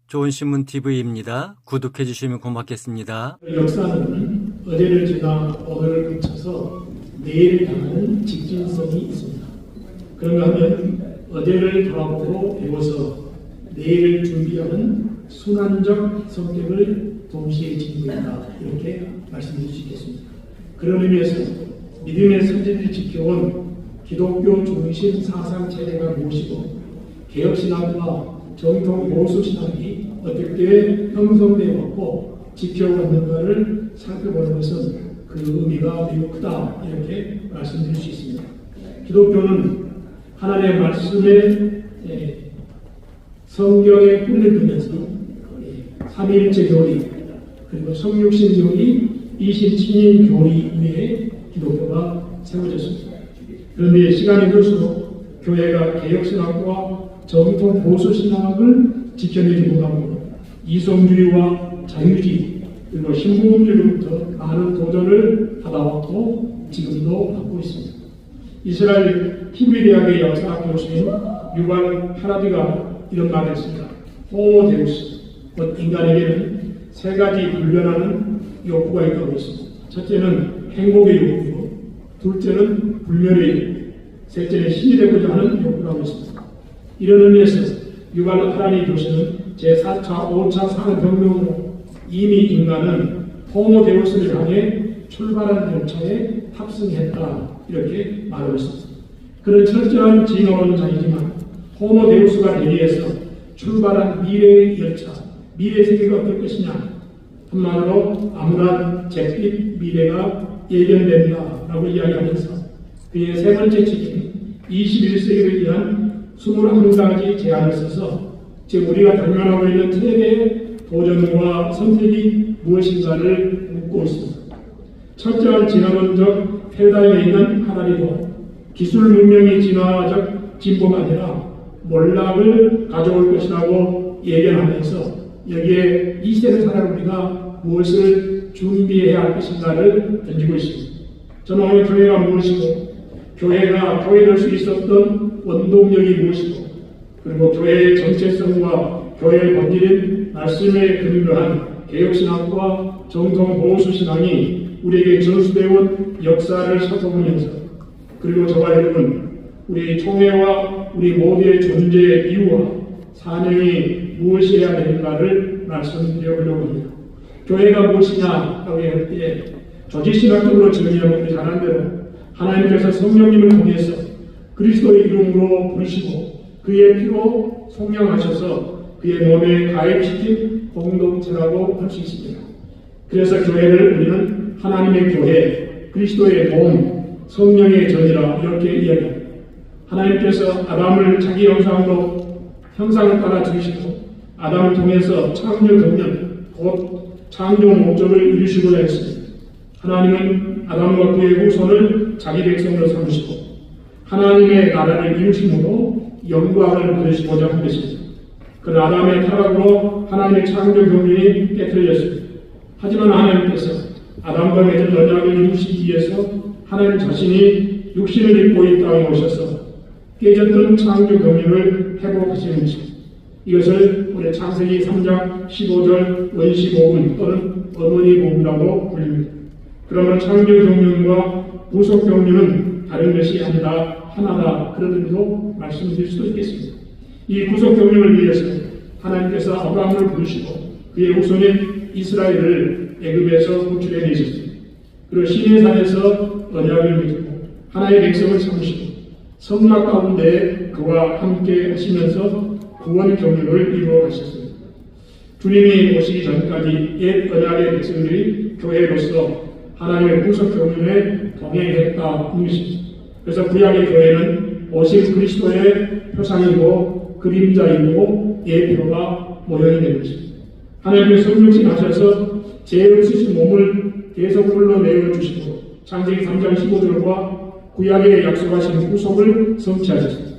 좋은 신문 TV입니다. 구독해 주시면 고맙겠습니다. 역사는 어제를 지나 오늘을 거쳐서 내일을 향하는 직진성이 있습니다. 그런가 하면 어제를 돌아보고 배워서 내일을 준비하는 순환적 성격을 동시에 지니고 있다, 이렇게 말씀드릴 수 있겠습니다. 그런 의미에서 믿음의 선진을 지켜온 기독교 중심 사상 체계가 무엇이고 개혁신학과 정통 보수신학이 어떻게 형성되어 왔고 지켜왔는가를 살펴보는 것은 그 의미가 매우 크다, 이렇게 말씀드릴 수 있습니다. 기독교는 하나님의 말씀에 성경에 뿌리를 두면서 삼위일체 교리 그리고 성육신 교리, 이신친인 교리 위에 기독교가 세워졌습니다. 그런데 시간이 흐를수록 교회가 개혁신학과 정통 보수신학을 지켜내지 못하고 이성주의와 자유주의 그리고 신부음주의로부터 많은 도전을 받아왔고 지금도 받고 있습니다. 이스라엘 히브리 대학의 역사학 교수인 유발 하라디가 이런 말을 했습니다. 호모 데우스, 곧 인간에게는 세 가지 불변하는 욕구가 있다고 했습니다. 첫째는 행복의 욕구이고, 둘째는 불멸의 욕구, 셋째는 신이 되고자 하는 욕구라고 했습니다. 이런 의미에서 유발 하라디 교수는 제4차, 5차 산업혁명으로 이미 인간은 호모 데우스를 향해 출발한 열차에 탑승했다, 이렇게 말을 했습니다. 그런 철저한 진화론자이지만 호모 데우스가 되기 위해서 출발한 미래의 열차, 미래 세계가 어떨 것이냐, 한마디로 암울한 잿빛 미래가 예견된다라고 이야기하면서 그의 세 번째 책인 21세기를 위한 21가지 제안을 써서 지금 우리가 당면하고 있는 세대의 도전과 선택이 무엇인가를 묻고 있습니다. 철저한 진화론적 패러다임에 있는 하나님도 기술 문명의 진화적 진보가 아니라 몰락을 가져올 것이라고 예견하면서 여기에 이 시대를 살아갈 우리가 무엇을 준비해야 할 것인가를 던지고 있습니다. 저는 오늘 교회가 무엇이고 교회가 교회될 수 있었던 원동력이 무엇이고 그리고 교회의 정체성과 교회의 본질인 말씀에 근거한 개혁신학과 정통 보수신앙이 우리에게 전수되어온 역사를 살펴보면서 그리고 저와 여러분 우리 총회와 우리 모두의 존재의 이유와 사명이 무엇이어야 되는가를 말씀드려보려고 합니다. 교회가 무엇이냐라고 할 때 조직신학적으로 정의하고 잘한 대로 하나님께서 성령님을 통해서 그리스도의 이름으로 부르시고 그의 피로 속량하셔서 그의 몸에 가입시킨 공동체라고 할 수 있습니다. 그래서 교회를 우리는 하나님의 교회, 그리스도의 몸, 성령의 전이라 이렇게 이야기합니다. 하나님께서 아담을 자기 형상을 따라 지으시고 아담을 통해서 창조 경륜, 곧 창조 목적을 이루시고자 했습니다. 하나님은 아담과 그의 후손을 자기 백성으로 삼으시고 하나님의 나라를 이루심으로 영광을 받으시고자 한 것입니다. 그 아담의 타락으로 하나님의 창조 경륜이 깨트려졌습니다. 하지만 하나님께서 아담과 맺은 언약을 이루시기 위해서 하나님 자신이 육신을 입고 이 땅에 오셔서 깨졌던 창조 경륜을 회복하시는 것입니다. 이것을 우리 창세기 3장 15절 원시복음 또는 어머니 복음이라고 불립니다. 그러면 창조 경륜과 부속 경륜은 다른 것이 아니라 하나다, 그런 의미로 말씀드릴 수도 있겠습니다. 이 구속 경륜을 위해서 하나님께서 아브라함을 부르시고 그의 후손인 이스라엘을 애굽에서 구출해내셨습니다. 그리고 시내산에서 언약을 맺고 하나의 백성을 삼으시고 성막 가운데 그와 함께 하시면서 구원 경륜을 이루어 가셨습니다. 주님이 오시기 전까지 옛 언약의 백성들이 교회로서 하나님의 구속 경륜에 동행했다, 이 것입니다. 그래서 구약의 교회는 오실 그리스도의 표상이고 그림자이고 예표가 모형이 되는 것입니다. 하나님의 성육신하셔서 죄 없으신 몸을 대성불로 내어주시고 창세기 3장 15절과 구약에 약속하신 구속을 성취하셨습니다.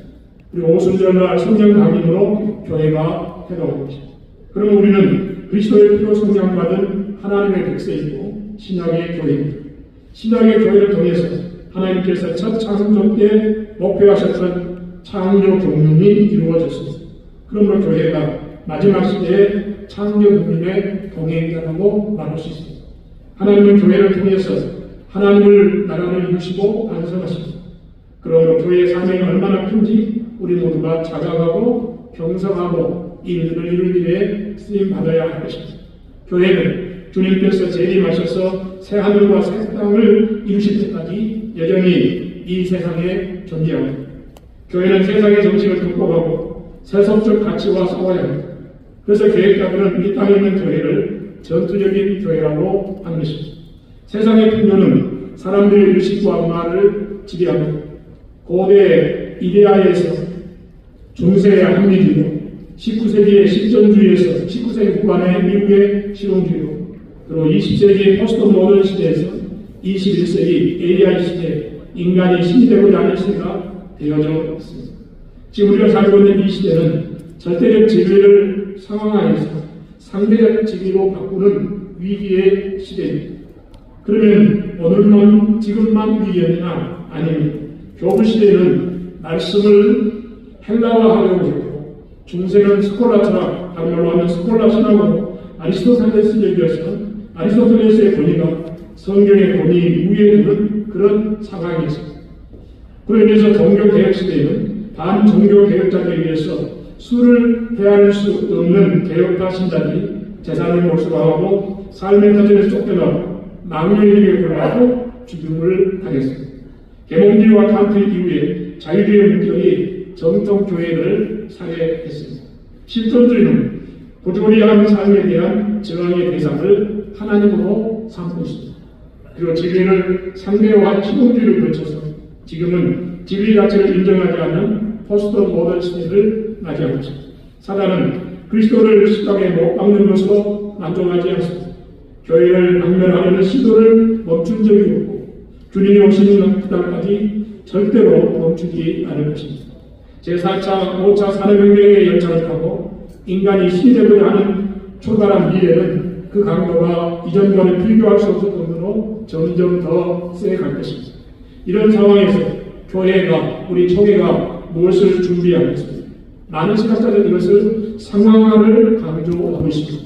그리고 오순절날 성령 강림으로 교회가 해나온 것입니다. 그러면 우리는 그리스도의 피로 성령받은 하나님의 백성이고 신약의 교회입니다. 신약의 교회를 통해서 하나님께서 첫 창조 때 목표하셨던 창조 경륜이 이루어졌습니다. 그러므로 교회가 마지막 시대의 창조국민의 동행자라고 말할 수 있습니다. 하나님은 교회를 통해서 하나님을 나라를 이루시고 완성하십니다. 그러므로 교회의 사명이 얼마나 큰지 우리 모두가 자각하고 경성하고 이 일들을 이룰 일에 쓰임받아야 할 것입니다. 교회는 주님께서 재림하셔서 새 하늘과 새 땅을 이루실 때까지 여전히 이 세상에 존재합니다. 교회는 세상의 정식을 극복하고 세속적 가치와 싸워야 합니다. 그래서 계획자들은 이 땅에 있는 교회를 전투적인 교회라고 하는 것입니다. 세상의 풍요는 사람들의 의식과 말을 지배합니다. 고대 이데아에서 중세의 합리주의, 19세기의 실존주의에서 19세기 후반의 미국의 실용주의, 그리고 20세기 포스트 모던 시대에서 21세기 AI 시대, 인간이 신되고자 하는 시대가 되어져 있습니다. 지금 우리가 살고 있는 이 시대는 절대적 지위를 상황화해서 상대적 지위로 바꾸는 위기의 시대입니다. 그러면 오늘만 지금만 위기였느냐? 아닙니다. 교부 시대는 말씀을 헬라화하려고 했고 중세는 스콜라처럼 다른 말로 하면 스콜라 신학으로 아리스토텔레스적이어서 아리스토텔레스의 권위가 성경의 권위 위에 두는 그런 상황이었습니다. 그로 인해서 종교개혁 시대에는 반종교개혁자들에 의해서 수를 헤아릴 수 없는 개혁파 신자들이 재산을 몰수하고 삶의 터전에서 쫓겨나고 망명에게 굴하고 죽음을 당했습니다. 계몽주의와 칸트 이후에 자유주의 문명이 정통교회를 살해했습니다. 실존주의는 부조리한 삶에 대한 저항의 대상을 하나님으로 삼고 있습니다. 그리고 진리를 상대화한 실용주의를 거쳐서 지금은 진리 가치를 인정하지 않는 포스트 모던 시대를 맞이하고 있습니다. 사단은 그리스도를 십자가에 못 박는 것으로 만족하지 않습니다. 교회를 박멸하려는 시도를 멈춘 적이 없고 주님이 오시는 그날까지 절대로 멈추지 않을 것입니다. 제4차, 5차 산업혁명의 열차를 타고 인간이 시대되고자 하는 출발한 미래는 그 강도가 이전과는 비교할 수 없을 정도로 점점 더 세갈 것입니다. 이런 상황에서 교회가, 우리 총회가 무엇을 준비하겠습니까? 많은 신학자들은 이것을 상황화를 강조하고 있습니다.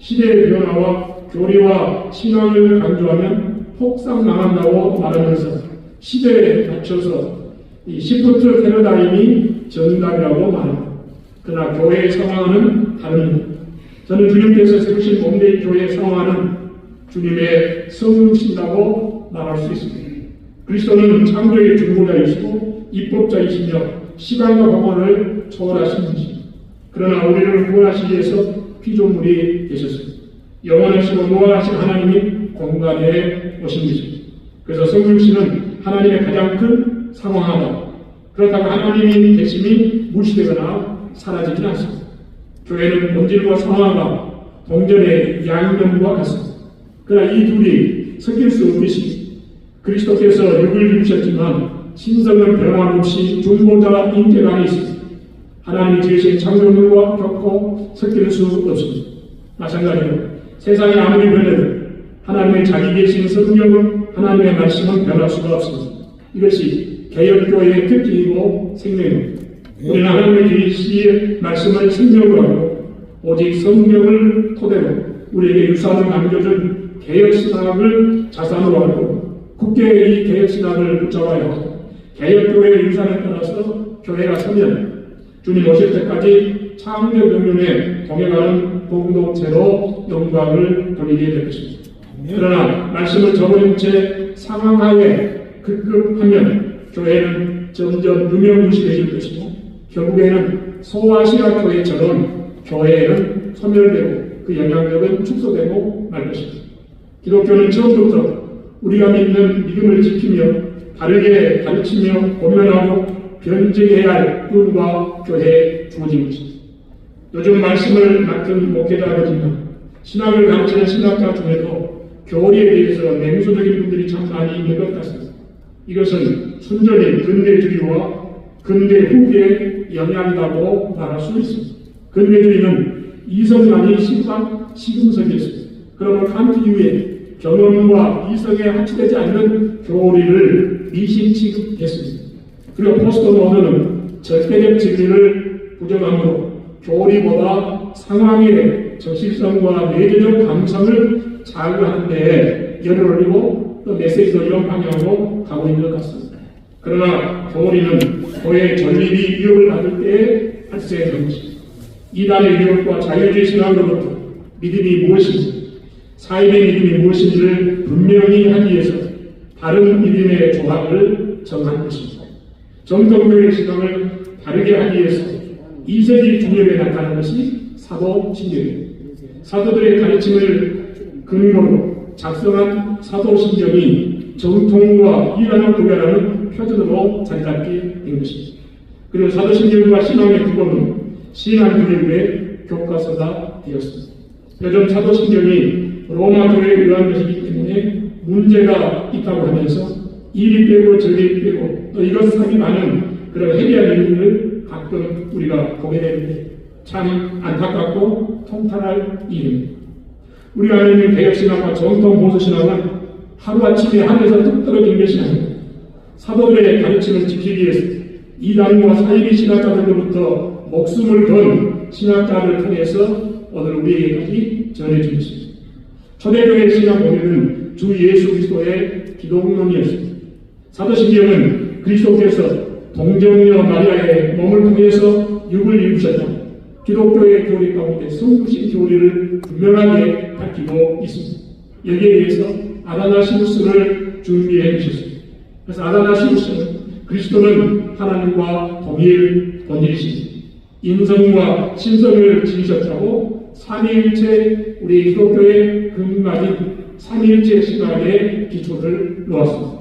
시대의 변화와 교리와 신앙을 강조하면 폭삭 망한다고 말하면서 시대에 맞춰서 이 시프트 패러다임이 정답이라고 말합니다. 그러나 교회의 상황은 다릅니다. 저는 주님께서 세우신 몸된 교회의 상황은 주님의 성육신이라고 말할 수 있습니다. 그리스도는 창조의 중보자이시고 입법자이시며 시간과 공간을 초월하신 분이십니다. 그러나 우리를 구원하시기 위해서 피조물이 되셨습니다. 영원하시고 무한하신 하나님이 공간에 오신 것입니다. 그래서 성육신은 하나님의 가장 큰 상황하다. 그렇다고 하나님이 계심이 무시되거나 사라지지 않습니다. 교회는 본질과 상황과 동전의 양면과 같습니다. 그러나 이 둘이 섞일 수 없듯이 그리스도께서 육을 입으셨지만 신성은 변함없이 중보자 인격 안에 있습니다. 하나님이 지으신 창조물과 결코 섞일 수 없습니다. 마찬가지로 세상이 아무리 변해도 하나님의 자기 계신 성령은 하나님의 말씀은 변할 수가 없습니다. 이것이 개혁교회의 특징이고 생명입니다. 우리는 하나님의 계시의 말씀을 생명으로 하고 오직 성경을 토대로 우리에게 유산을 남겨준 개혁신학을 자산으로 하고 굳게 이 개혁신학을 붙잡아야 하고 개혁교회의 유산을 따라서 교회가 서면 주님 오실 때까지 창조명령에 동행하는 공동체로 영광을 돌리게 될 것입니다. 그러나 말씀을 저버린 채 상황하에 급급하면 교회는 점점 유명무실해질 것이고 결국에는 소아시아 교회처럼 교회는 소멸되고 그 영향력은 축소되고 말 것입니다. 기독교는 처음부터 우리가 믿는 믿음을 지키며 바르게 가르치며 권면하고 변증해야 할 꿈과 교회에 주어진 것입니다. 요즘 말씀을 맡은 목회자들이나 신학을 가르치는 신학자 중에도 교리에 대해서 냉소적인 분들이 참 많이 있는 것 같습니다. 이것은 순전히 근대주의와 근대 후기의 영향이라고 말할 수 있습니다. 근대주의는 이성만이 시금석이었습니다. 그러면 칸트 이후에 경험과 이성에 합치되지 않는 교리를 미신 취급했습니다. 그리고 포스트 모던은 절대적 진리를 부정함으로 교리보다 상황의 적실성과 내재적 감성을 자극하는데 열을 올리고 또 메시지도 이런 방향으로 가고 있는 것 같습니다. 그러나 교리는 교회의 전립이 위협을 받을 때에 발생하는 것입니다. 이단의 위협과 자유주의 신앙으로부터 믿음이 무엇인지, 사입의 믿음이 무엇인지를 분명히 하기 위해서 바른 믿음의 조합을 정한 것입니다. 정통교회의 신앙을 바르게 하기 위해서 2세기 중엽에 나타난 것이 사도신경입니다. 사도들의 가르침을 근거로 작성한 사도신경이 정통과 이단을 구별하는 표준으로 자리 잡게 된 것입니다. 그리고 사도신경과 신앙의 기본은 신앙교육의 교과서가 되었습니다. 요즘 사도신경이 로마 교회에 의한 것이기 때문에 문제가 있다고 하면서 이리 빼고 저리 빼고 또 이것 삽입하는 그런 해리한 일들을 가끔 우리가 보게 되는데 참 안타깝고 통탄할 일입니다. 우리 안에 있는 개혁신학과 정통 보수신학은 하루아침에 하늘에서 뚝 떨어진 것이 아닙니다. 사도들의 가르침을 지키기 위해서 이단과 사이비 신학자들로부터 목숨을 건 신학자를 통해서 오늘 우리에게까지 전해주고 있습니다. 초대교회 신학 모델은 주 예수 그리스도의 기독론이었습니다. 사도신경은 그리스도께서 동정녀 마리아의 몸을 통해서 육을 입으셨다. 기독교의 교리 가운데 성부신 교리를 분명하게 밝히고 있습니다. 여기에 의해서 아다나시우스를 준비해 주셨습니다. 그래서 아다나시우스는 그리스도는 하나님과 동일 본질이십니다. 인성과 신성을 지니셨다고 삼위일체 우리 기독교의 근간인 삼위일체 신학의 기초를 놓았습니다.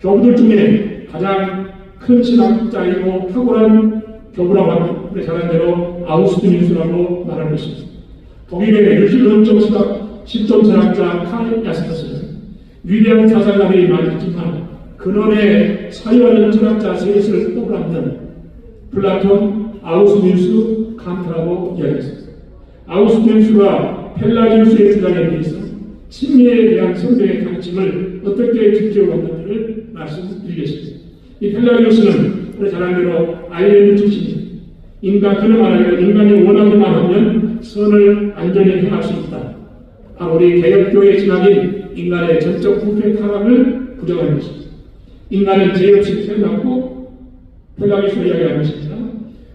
교부들 중에 가장 큰 신학자이고 탁월한 교부라고 하면 우리 잘 아는 대로 아우구스티누스라고 말할 것입니다. 독일의 유실론적 실존 철학자 칼 야스퍼스는 위대한 사상가들이 많았지만 근원의 사유하는 철학자 셋을 뽑으라면 플라톤, 아우구스티누스, 칸트라고 이야기했습니다. 아우구스티누스가 펠라기우스의 주장에 비해서 심리에 대한 성경의 가르침을 어떻게 지켜왔는지를 말씀드리겠습니다. 이 펠라기우스는 우리 잘 아는 대로 아일랜드 출신입니다. 그는 말하기를 인간이 원하기만 하면 선을 안전히 행할 수 있다. 바로 우리 개혁교회의 신학인 인간의 전적 부패 타락을 부정하는 것입니다. 인간은 죄 없이 태어났고 펠라기우스가 이야기하는 것입니다.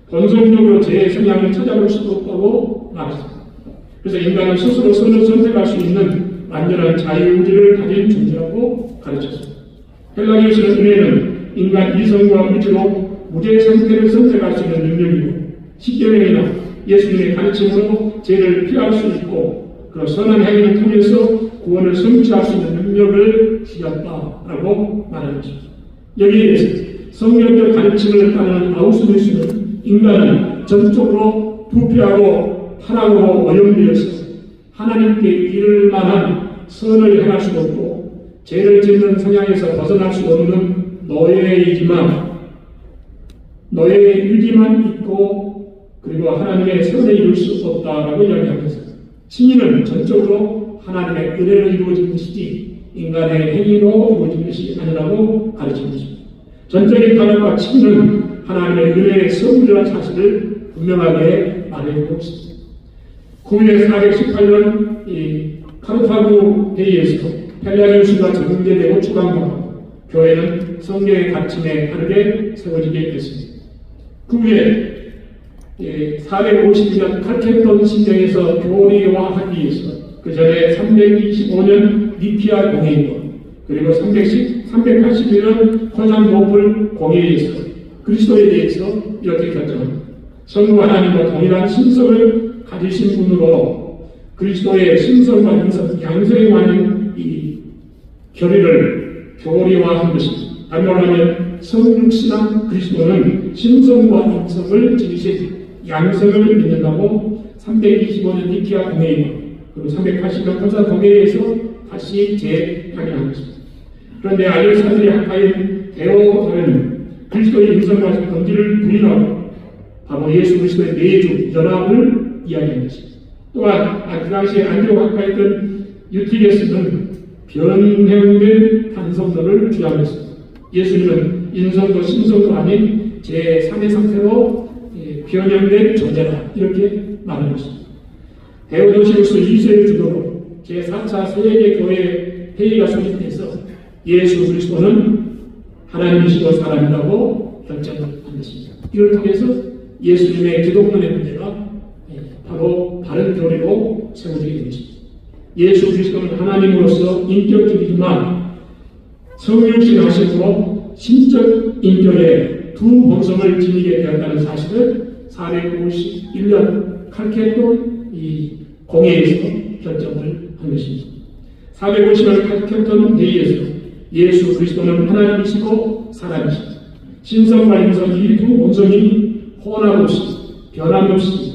본성적으로 죄의 성향을 찾아볼 수도 없다고 말했습니다. 그래서 인간은 스스로 선을 선택할 수 있는 완전한 자유의지를 가진 존재라고 가르쳤습니다. 펠라기우스는 은혜는 인간 이성과 의지로 무죄 상태를 선택할 수 있는 능력이고 십계명이나 예수님의 가르침으로 죄를 피할 수 있고 그런 선한 행위를 통해서 구원을 성취할 수 있는 능력을 지녔다라고 말하는 것입니다. 여기에 대해서 성경적 가르침을 따르는 아우구스티누스는 인간은 전적으로 부패하고 타락으로 오염되어서 하나님께 이를 만한 선을 행할 수 없고 죄를 짓는 성향에서 벗어날 수 없는 노예이지만 노예의 유지만 있고 그리고 하나님의 선에 이룰 수 없다라고 이야기하면서 신인은 전적으로 하나님의 은혜로 이루어진 것이지 인간의 행위로 이루어진 것이 아니라고 가르치는 것입니다. 전적인 타락과 신인은 하나님의 은혜의 선물이라는 사실을 분명하게 말해주고 있습니다. 9회 418년 이 카르타고 회의에서 펠라기우스가 정제되고 추방받고 교회는 성경의 가르침에 다르게 세워지게 됐습니다. 그 후에 452년 칼케돈 신정에서 교리화하기 위해서 그 전에 325년 니키아 공회의도 그리고 381년 콘스탄티노플 공회의에서 그리스도에 대해서 이렇게 결정합니다. 성부 하나님과 동일한 신성을 가지신 분으로 그리스도의 신성과 인성, 양성에 관한 이 교리를 교리화한 것입니다. 다른 말로 하면 성육신한 그리스도는 신성과 인성을 지니신 양성을 믿는다고 325년 니키아 공회의 그리고 380년 콘스탄티노플 공회의에서 다시 재확인한 것입니다. 그런데 알렉산드리아 학파인 데오도는 그리스도의 인성과 본질을 부인하고 바로 예수 그리스도의 내주 연합을 이야기한 것입니다. 또한 그 당시에 안디옥 학파였던 유티게스는 변형된 단성도를 주장했습니다. 예수님은 인성도 신성도 아닌 제3의 상태로 변형된 존재다. 이렇게 말하는 것입니다. 데오도시우스 2세의 주도로 제4차 세계교회 회의가 소집돼서 예수 그리스도는 하나님이시고 사람이라고 결정한 것입니다. 이걸 통해서 예수님의 기독론의 문제가 바로 바른 교리로 세워지게 된 것입니다. 예수 그리스도는 하나님으로서 인격적이지만 성육신 하심으로 신적 인격의 두 본성을 지니게 되었다는 사실을 451년 칼케톤 이 공회에서 결정을 한 것입니다. 450년 칼케톤 회의에서 예수 그리스도는 하나님이시고 사람이시다. 신성과 인성 이 두 본성이 혼합 없이 변함 없이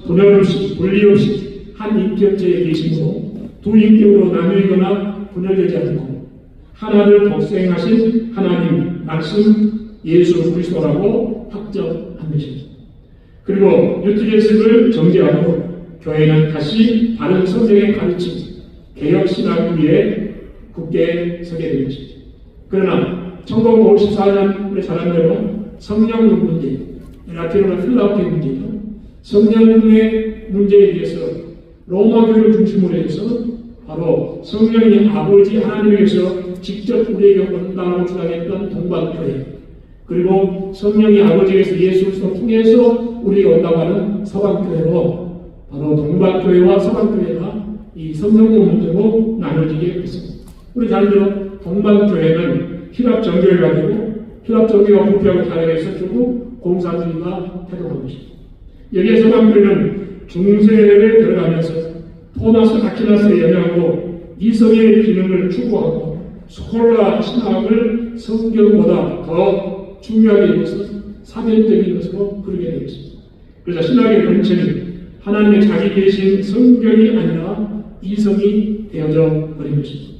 분열 없이 분리 없이 한 인격체에 계시므로 두 인격으로 나뉘거나 분열되지 않고 하나를 독생하신 하나님 말씀 예수 그리스도라고 확정한 것입니다. 그리고 유티게스를 정죄하고 교회는 다시 바른 성경의 가르침 개혁신학 위에 굳게 서게 된 것입니다. 그러나 1954년 우리 잘 알는 성령 문제, 라틴어로 필라우테 문제죠. 성령의 문제에 대해서 로마교를 중심으로 해서 바로 성령이 아버지 하나님에게서 직접 우리에게 온다고 주장했던 동방교회, 그리고 성령이 아버지에게서 예수 그리스도 통해서 우리에게 온다고 하는 서방교회로 바로 동방교회와 서방교회가 이 성령의 문제로 나눠지게 됐습니다. 우리 잘 알죠? 동방교회는 힐랍 정교회가 되고 힐랍 정교회와 부패하고 다르게서 결국 공산주의가 태동한 것입니다. 여기에 서방교회는 중세를 들어가면서 토마스 아퀴나스의 영향으로 이성의 기능을 추구하고 스콜라 신학을 성경보다 더 중요하게 여겨서 사변적인 것으로 그르게 되었습니다. 그래서 신학의 본체는 하나님의 자기 계신 성경이 아니라 이성이 되어져 버린 것입니다.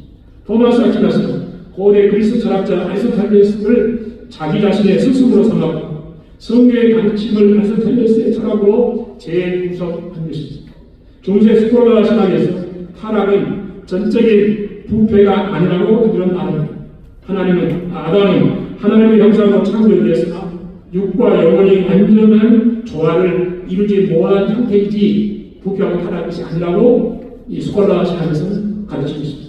토마스 아퀴나스는 고대 그리스 철학자 아리스토텔레스를 자기 자신의 스승으로 삼았고 성경의 가르침을 아리스토텔레스의 철학으로 재구성한 것입니다. 중세 스콜라 신학에서 타락은 전적인 부패가 아니라고 그들은 말합니다. 아담은 하나님의 형상으로 창조되었으나 육과 영혼이 완전한 조화를 이루지 못한 상태이지 부패하고 타락한 것이 아니라고 이 스콜라 신학에서는 가르치고 있습니다.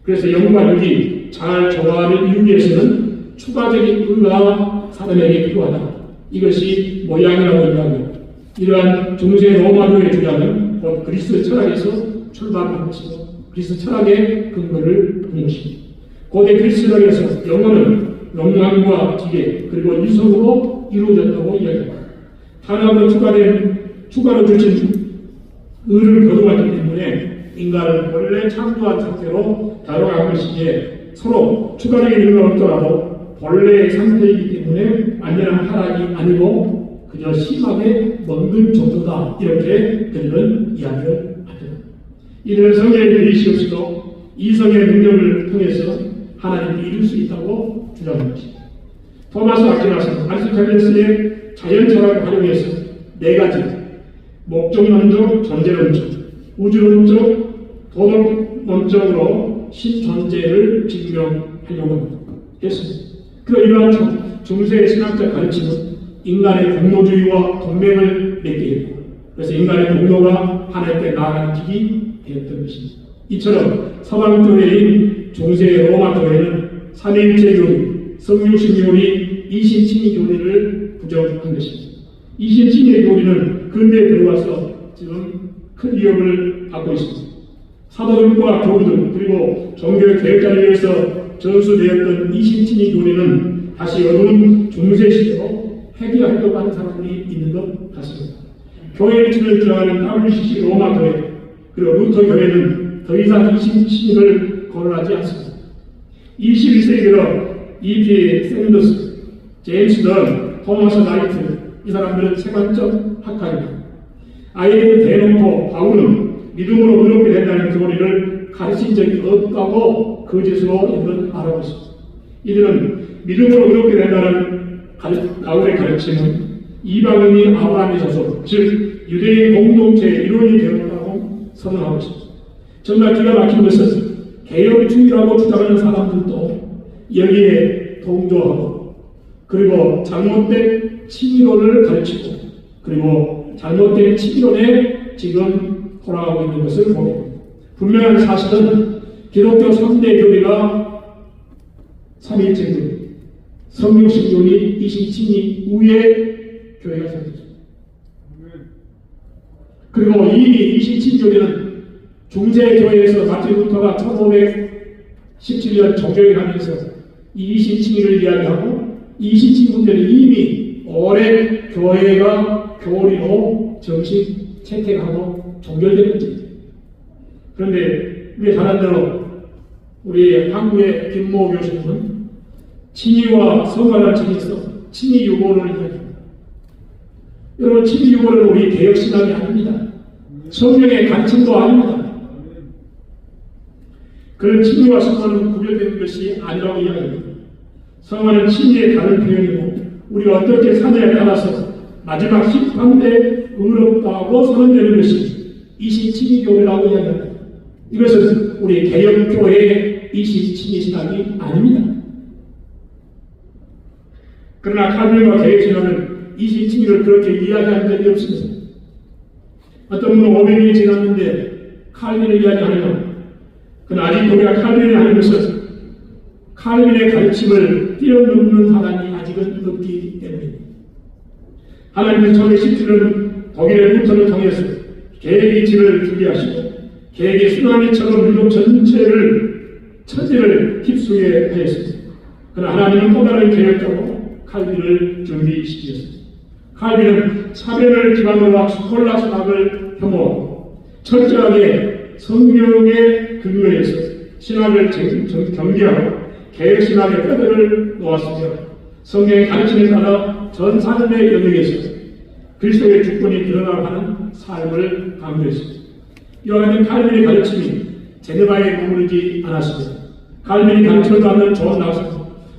그래서 영과 육이 잘 조화를 이루기 위해서는 추가적인 의가 사람에게 필요하다. 이것이 모양이라고 얘기하고 이러한 중세 로마교의 주장은 곧 그리스 철학에서 출발한 것이고 그리스 철학의 근거를 두는 것입니다. 고대 그리스 철학에서 영혼은 욕망과 기계 그리고 유성으로 이루어졌다고 이야기합니다. 탄압으로 추가로 주신 의를 거듭하기 때문에 인간은 원래 창조한 상태로 다뤄간 것이기에 서로 추가적인 의가 없더라도 본래의 상태이기 때문에 완전한 타락이 아니고 그저 심하게 먹는 정도다. 이렇게 그들은 이야기를 합니다. 이들은 성경의 계시 없이도 이성의 능력을 통해서 하나님을 이룰 수 있다고 주장한 것입니다. 토마스 아퀴나스는 아리스토텔레스의 자연철학을 활용해서 네 가지 목적론적, 전제론적, 우주론적, 도덕론적으로 신존재를 증명하려고 했습니다. 그 이러한 중세 신학적 가르침은 인간의 공로주의와 동맹을 맺게 했고 그래서 인간의 공로가 하나님께 나아가는 길이 되었던 것입니다. 이처럼 서방교회인 중세 로마교회는 삼위일체 교리, 성육신 교리, 이신칭의 교리를 부정한 것입니다. 이신칭의 교리는 근대에 들어와서 지금 큰 위협을 받고 있습니다. 사도들과 교부들 그리고 종교의 계획자를 위해서 전수되었던 이신칭의 교리는 다시 어두운 중세 시대로 회귀하려고 하는 사람들이 있는 것 같습니다. 교회의 진을 주장하는 WCC 로마 교회 그리고 루터 교회는 더 이상 이신칭을 거론하지 않습니다. 21세기 들어 E.P. 샌더스, 제임스 던, 토마스 나이트 이 사람들은 세관적 학파입니다. 아예 대놓고 바울은 믿음으로 의롭게 된다는 교리를 가르친 적이 없다고 거짓으로 이들은 말하고 있습니다. 이들은 믿음으로 의롭게 된다는 바울의 가르침은 이방인이 아브라함의 자손, 즉 유대인 공동체의 일원이 되었다고 선언하고 있습니다. 정말 기가 막힌 것은 개혁주의라고 주장하는 사람들도 여기에 동조하고 그리고 잘못된 친이론을 가르치고 그리고 잘못된 친이론에 지금 돌아가고 있는 것을 보게 됩니다. 분명한 사실은 기독교 3대 교리가 삼위일체 교리, 성육신 교리, 이신친이 후에 교회가 생겼습니다. 그리고 이미 이신친 교리는 중세교회에서 마틴 루터가 1517년 종교를 하면서 이 이신친을 이야기하고 이신친 문제는 이미 오랜 교회가 교리로 정식 채택하고 종결된 문제입니다. 그런데 우리 잘 아는 우리 한국의 김모 교수님은 친이와 성화를 지내서 친이 유보론을 이야기합니다. 여러분, 친이 유보론은 우리 개혁신학이 아닙니다. 성령의 간증도 아닙니다. 그런 친이와 성화는 구별되는 것이 아니라고 이야기합니다. 성화는 친이의 다른 표현이고 우리가 어떻게 사냐에 따라서 마지막 심판때 의롭다고 선언되는 것이 이신친이교회라고 이야기합니다. 이것은 우리 개혁교회의 이신친이 신학이 아닙니다. 그러나 칼빈과 개혁신학은 이신친이를 그렇게 이야기한 적이 없습니다. 어떤 분은 500년이 지났는데 칼빈을 이야기하면 그는 아직 우리가 칼빈을 하는 것은 칼빈의 가르침을 뛰어넘는 사람이 아직은 없기 때문입니다. 하나님은 1917년 독일의 루터를 통해서 계획의 집을 준비하시고 계획의 쓰나미처럼 유럽 전체를 천지를 휩쓰게 하였습니다. 그러나 하나님은 또 다른 계획적으로 칼빈을 준비시키셨습니다. 칼빈은 차별을 기반으로 한 스콜라 신학을 혐오하고 철저하게 성경의 근거에서 신학을 경계하고 개혁신학의 뼈대를 놓았으며 성경의 가르침에 따라 전 삶의 영역에서 그리스도의 주권이 드러나가는 삶을 강조했습니다. 이와 같은 칼빈의 가르침이 제네바에 머무르지 않았습니다. 칼빈이 가르침을 받는 존 락슨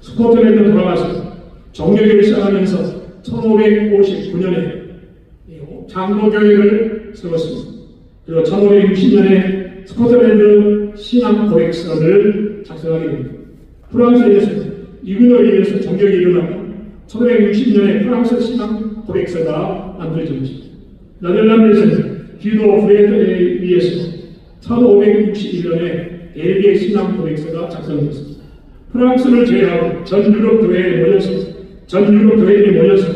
스코틀랜드 돌아가서 종교교를 시작하면서 1559년에 장로교회를 세웠습니다. 그리고 1560년에 스코틀랜드 신앙 고백서를 작성하게 됩니다. 프랑스에서 이근호에 의해서 종교가 일어나고 1560년에 프랑스 신앙 고백서가 만들어집니다. 네덜란드에서는 기도 프레드에 의해서 1561년에 벨기에 신앙 고백서가 작성됐습니다. 프랑스를 제외하고 전 유럽 교회에 모였습니다. 전 유럽 교회에 모여서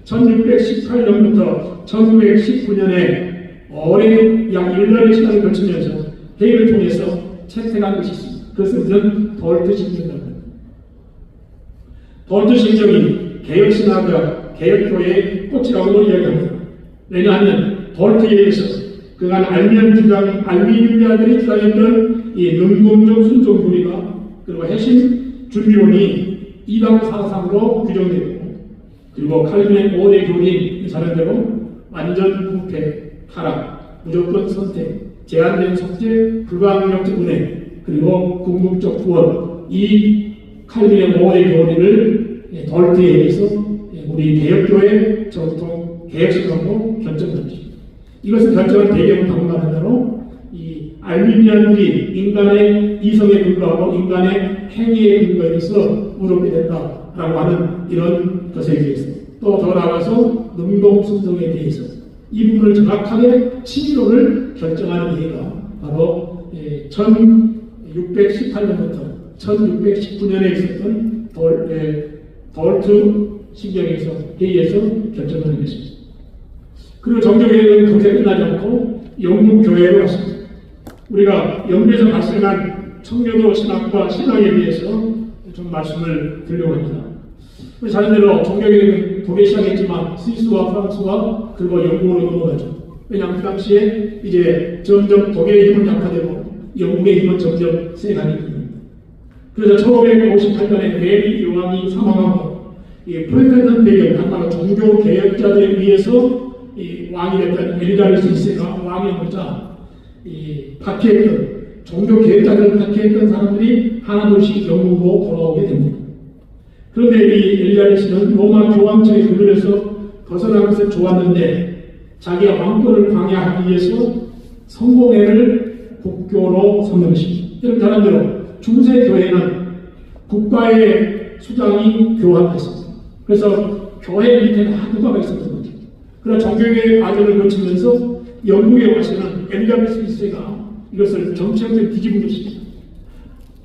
1618년부터 1919년에 오랜 약 1년의 시간을 거치면서 회의를 통해서 채택한 것이 있습니다. 그것은 우리는 돌트 신경이라고 합니다. 돌트 신경이 개혁신학과 개혁교회의 꽃이라고 이야기합니다. 왜냐하면 돌트에 의해서 그간 알미니아들이 주장했던 이 능동적 순종주의가 그리고 핵심 준비론이 이방 사상으로 규정되고 그리고 칼빈의 5대 교리인 사람대로 완전 부패, 타락, 무조건 선택, 제한된 속죄, 불가항력적 은혜 그리고 궁극적 구원 이 칼빈의 5대 교리를 돌트에 의해서 우리 개혁교회 정통 개혁신학으로 결정한 것입니다. 이것을 결정한 배경은 방금 말한 대로 이 알미니안들이 인간의 이성에 근거하고 인간의 행위에 근거해서 무릎이 된다라고 하는 이런 것에 대해서 또 더 나아가서 능동순종에 대해서 이 부분을 정확하게 친이론을 결정하는 얘기가 바로 1618년부터 1619년에 있었던 돌트 신경에서 회의에서 결정하는 것입니다. 그리고 종교개혁은 그렇게 끝나지 않고 영국교회로 왔습니다. 우리가 영국에서 발생한 청교도 신학과 신앙에 대해서 좀 말씀을 드리려고 합니다. 우리 자신대로 종교개혁은 독일에 시작했지만 스위스와 프랑스와 그리고 영국으로 넘어가죠. 왜냐하면 그 당시에 이제 점점 독일의 힘은 약화되고 영국의 힘은 점점 세가기 때문입니다. 그래서 1558년에 레위 요한이 사망하고 이 프로테스탄트 배경, 바로 종교 개혁자들에 의해서 이 왕이 됐던 엘리자베스 2세가 왕이 되자 이 박해했던 종교 개혁자들을 박해했던 사람들이 하나둘씩 영국으로 돌아오게 됩니다. 그런데 이 엘리자베스는 로마 교황청의 그늘에서 벗어나는 것을 좋았는데 자기가 왕권을 강화하기 위해서 성공회를 국교로 삼는 것입니다. 이런 사람들은 중세 교회는 국가의 수장이 교황이었습니다. 그래서 교회 밑에 다 누가가 있었던 거죠. 그러나 종교의 과정을 거치면서 영국에 와서는 엘리자베스 1세가 이것을 정치적으로 뒤집은 것입니다.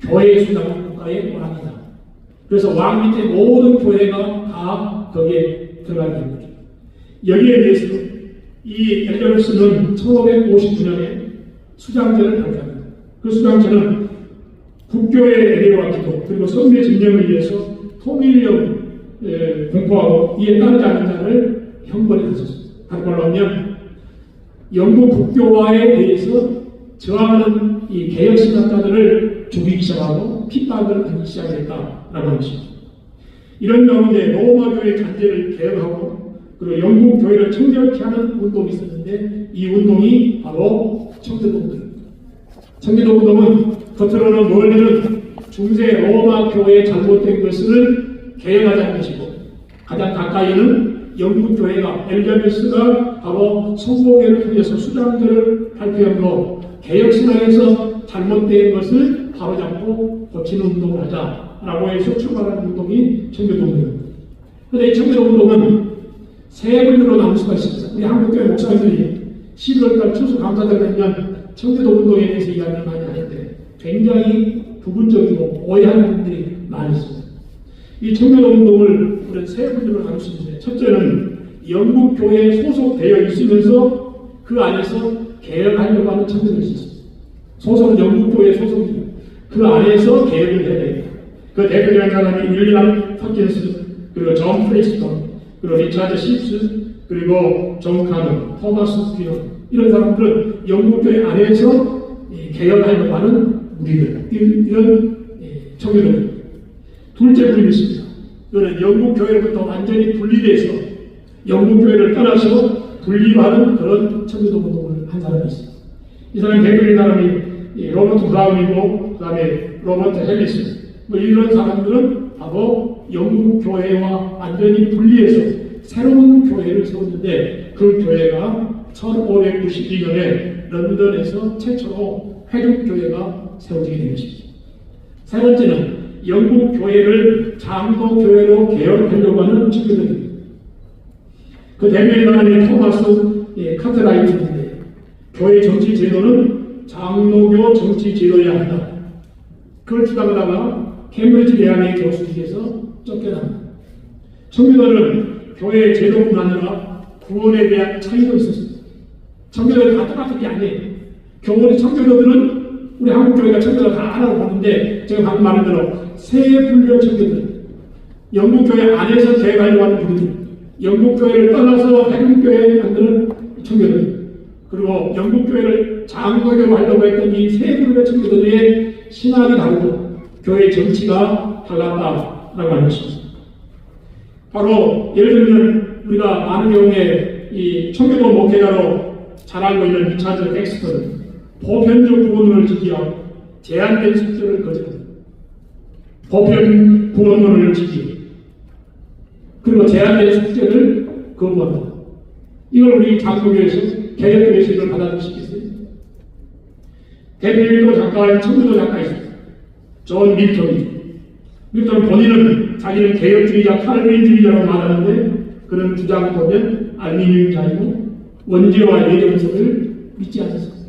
교회의 수장은 국가의 왕이다. 그래서 왕 밑에 모든 교회가 다 거기에 들어가게 된 거죠. 여기에 대해서 이 엘리자베스는 1559년에 수장제를 발표합니다. 그 수장제는 국교의 애리와 기도 그리고 선배 진정을 위해서 통일령 공포하고 이에 따르지 않는 자를 형벌에 던졌습니다. 다른 말로 하면 영국 국교화에 대해서 저항하는 이 개혁신학자들을 죽이기 시작하고 핍박을 하기 시작했다라고 하는 것입니다. 이런 가운데 로마 교회 잔재를 개혁하고 그리고 영국 교회를 청결케 하는 운동이 있었는데 이 운동이 바로 청교도 운동입니다. 청교도 운동은 겉으로는 멀리는 중세 로마 교회의 잘못된 것을 개혁하자는 것이고 가장 가까이는 영국 교회가 엘리자베스가 바로 성공회를 통해서 수장제를 발표함으로 개혁신학에서 잘못된 것을 바로잡고 고치는 운동을 하자라고 해서 출발하는 운동이 청교도 운동입니다. 그런데 이 청교도 운동은 세 분류로 나눌 수가 있습니다. 우리 한국교회 목사님들이 11월달 추수감사절을 하면 청교도 운동에 대해서 이야기를 많이 하는데 굉장히 부분적이고 오해하는 분들이 많이 있습니다. 이 청교도 운동을 우리는 세 분류로 나눌 수 있는데 첫째는 영국 교회에 소속되어 있으면서 그 안에서 개혁하려고 하는 청교도가 있습니다. 소속은 영국 교회에 소속입니다. 그 안에서 개혁을 해야 됩니다. 그 대표적인 사람이 윌리엄 퍼킨스 그리고 존 프레스턴 그리고 리차드 십스 그리고 존 카너 토마스 퀴너 이런 사람들은 영국 교회 안에서 개혁하려고 하는 무리들 이런 청교도입니다. 둘째 분이 있습니다. 이거는 영국 교회로부터 완전히 분리돼서 영국 교회를 떠나서 분리하는 그런 청교도 운동을 한 사람이 있습니다. 이 사람이 대표적인 사람이 로버트 브라운이고 그 다음에 로버트 헬리스 뭐 이런 사람들은 바로 영국 교회와 완전히 분리해서 새로운 교회를 세웠는데 그 교회가 1592년에 런던에서 최초로 회중교회가 세워지게 된 것입니다. 세 번째는 영국 교회를 장로교회로 개혁하려고 하는 청교도입니다. 그 대표의 사람이 토마스 카트라이트인데 교회 정치 제도는 장로교 정치 제도여야 한다. 그걸 주장하다가 케임브리지 대학의 교수직에서 쫓겨납니다. 청교도는 교회의 제도뿐 아니라 구원에 대한 차이도 있었습니다. 청교도는 다 똑같은 게 아니에요. 교원의 청교도들은 우리 한국교회가 청교도 다 알아보는데 제가 방금 말한 대로 세 분류의 청교도들 영국교회 안에서 개혁하려고 하는 분들 영국교회를 떠나서 회중교회에 만드는 청교도들 그리고 영국교회를 장로교로 하려고 했던 이 세 그룹의 청교도들의 신학이 다르고 교회의 정치가 달랐다라고 하는 것입니다. 바로 예를 들면 우리가 많은 경우에 이 청교도 목회자로 잘 알고 있는 리차드 엑스턴은 보편적 구원론을 지지하고 제한된 숙제를 거절합니다. 보편 구원론을 지지 그리고 제한된 숙제를 거부합니다. 이걸 우리 장로교에서 개혁교에서 이걸 받아들이시겠어요? 대표적으로 작가인 청교도 작가 있습니다. 존 밀턴이 밀턴은 본인은 자기는 개혁주의자 칼빈주의자라고 말하는데 그런 주장을 보면 알미늄자이고 원죄와 예정성을 믿지 않았습니다.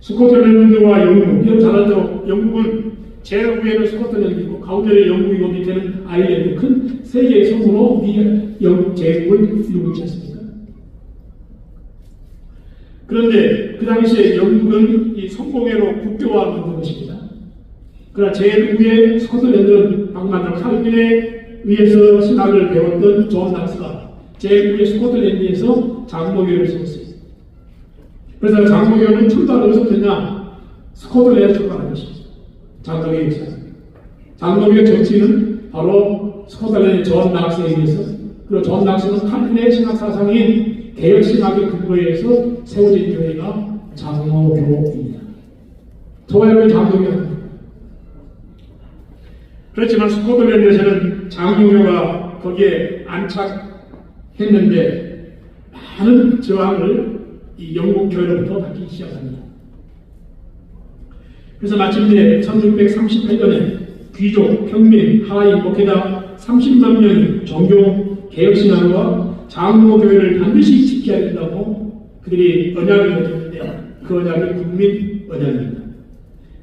스코틀랜드와 영국 이런 잘 알죠. 영국은 제위에는 스코틀랜드이고 가운데는 영국이고 밑에는 아일랜드 큰 세 개의 섬으로 영국 제국을 이루고 있지 않습니까? 그런데 그 당시에 영국은 이 성공회로 국교화 만든 것입니다. 그러나 제일 위에 스코틀랜드는 방금 말한 칼빈에 의해서 신학을 배웠던 존 낙스가 제일 위에 스코틀랜드에서 장로교회를 세웠습니다. 그래서 장로교회는 출발을 어디서 됐냐? 스코틀랜드에서 출발한 것입니다. 장로교회 역사. 장로교회 정치는 바로 스코틀랜드 존 낙스에 의해서 그리고 존 낙스는 칼빈의 신학 사상인 개혁 신학의 근거에 의해서 세워진 교회가 장로교입니다. 토마요의 장로교입니다. 그렇지만 스코틀랜드에서는 장로교가 거기에 안착했는데 많은 저항을 이 영국 교회로부터 받기 시작합니다. 그래서 마침내 1638년에 귀족, 평민, 하인, 목회자 30만 명이 종교 개혁신앙과 장로교회를 반드시 지켜야 된다고 그들이 언약을 맺었는데 그 언약이 국민 언약입니다.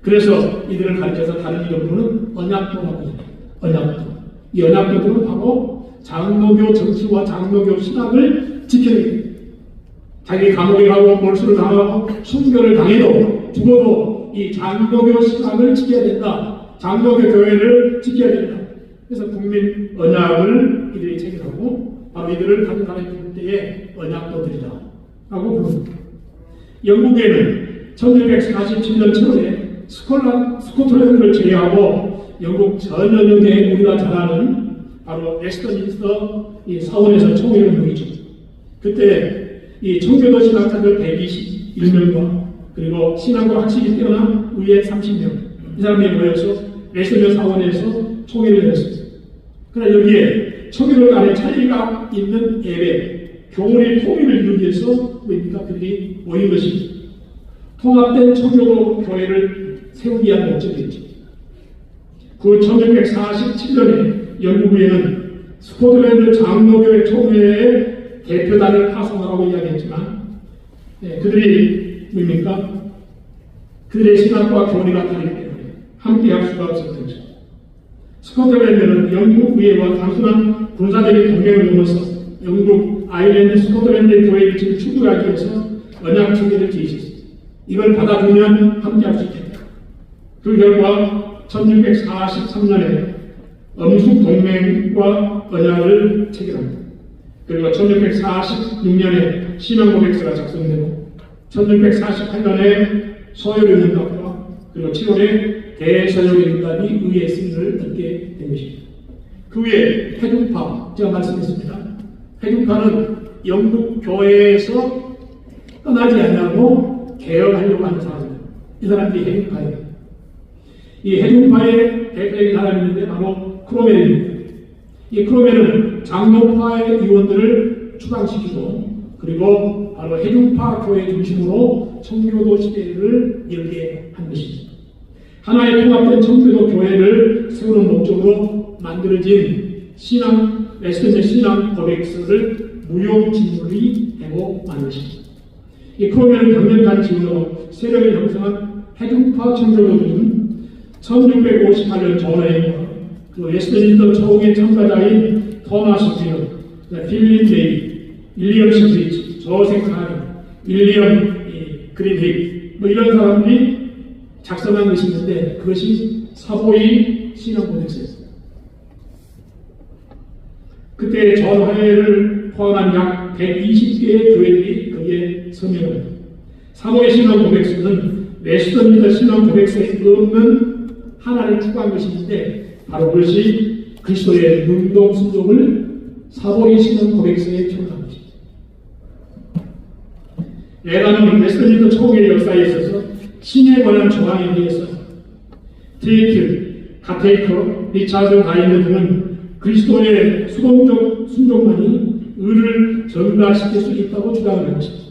그래서 이들을 가르쳐서 다른 이름으로는 언약도라고 해요. 언약도. 이 언약도들은 바로 장로교 정치와 장로교 신앙을 지켜야 됩니다. 자기 감옥에 가고 몰수를 당하고 순교를 당해도 죽어도 이 장로교 신앙을 지켜야 된다. 장로교 교회를 지켜야 된다. 그래서 국민 언약을 이들이 체결하고 바로 이들을 다른 나라에 부를 때에 언약도들이다 라고 부릅니다. 영국에는 1947년 7월에 스코틀랜드를 제외하고 영국 전 영역에 우리가 잘 아는 바로 웨스트민스터 이 사원에서 총회를 모이죠. 그때 이 청교도 신학자들 121명과 그리고 신학과 학식이 뛰어난 의회 30명 이 사람들이 모여서 웨스트민스터 사원에서 총회를 열었습니다. 그러나 여기에 청교도 간의 차이가 있는 예배, 교훈의 통일을 이루기 위해서 뭡니까? 그들이 모인 것입니다. 통합된 청교도 교회를 세우기 위한 목적이었죠. 그 1947년에 영국에는 스코틀랜드 장로교회 총회의 대표단을 파송하라고 이야기했지만 그들이 뭡니까? 그들의 신학과 교리가 다르기 때문에 함께 할 수가 없었던 거죠. 스코틀랜드는 영국 의회와 단순한 군사적인 동맹을 넘어서 영국, 아일랜드, 스코틀랜드 교회를 지금 추구하기 위해서 언약 체계를 제시했습니다. 이걸 받아주면 함께 할 수 있겠다. 그 결과 1643년에 엄숙동맹과 언약을 체결합니다. 그리고 1646년에 신앙고백서가 작성되고 1648년에 소요리문답과 그리고 7월에 대서요리문답이 의회 승인을 얻게 된 것입니다. 그 후에 회중파, 제가 말씀했습니다. 회중파는 영국 교회에서 떠나지 않냐고 개혁하려고 하는 사람들. 이 사람들이 회중파예요. 이 회중파의 대표적인 사람이 있는데 바로 크로멜입니다. 이 크로멜은 장로파의 의원들을 추방시키고 그리고 바로 회중파 교회 중심으로 청교도 시대를 열게 한 것입니다. 하나의 통합된 청교도 교회를 세우는 목적으로 만들어진 웨스트민스터 신앙 고백서를 무용지물이 되고 만 것입니다. 이 크로멜은 강력한 지원으로 세력을 형성한 회중파 청교도들은 1658년 존 그 웨스트민스터 총회 참가자인 토마스 듀어, 필립 데이, 윌리엄 시프리치, 조셉 카리, 윌리엄 그린헤이 이런 사람들이 작성한 것이 있는데 그것이 사보이 신앙고백서였습니다. 그때 존 하회를 포함한 약 120개의 교회들이 거기에 서명을 합니다. 사보이 신앙고백서는 웨스트민스터 신앙고백서에 없는 하나를 추구한 것이 있는데 바로 그것이 그리스도의 능동순종을 사보이 신앙 고백서에 표현한 것입니다. 예단은 웨스트민스터 총회의 역사에 있어서 신에 관한 조항에 대해서 테이틀, 가테이커, 리차드 가이드 등은 그리스도의 수동적 순종만이 의를 전달시킬 수 있다고 주장하는 것입니다.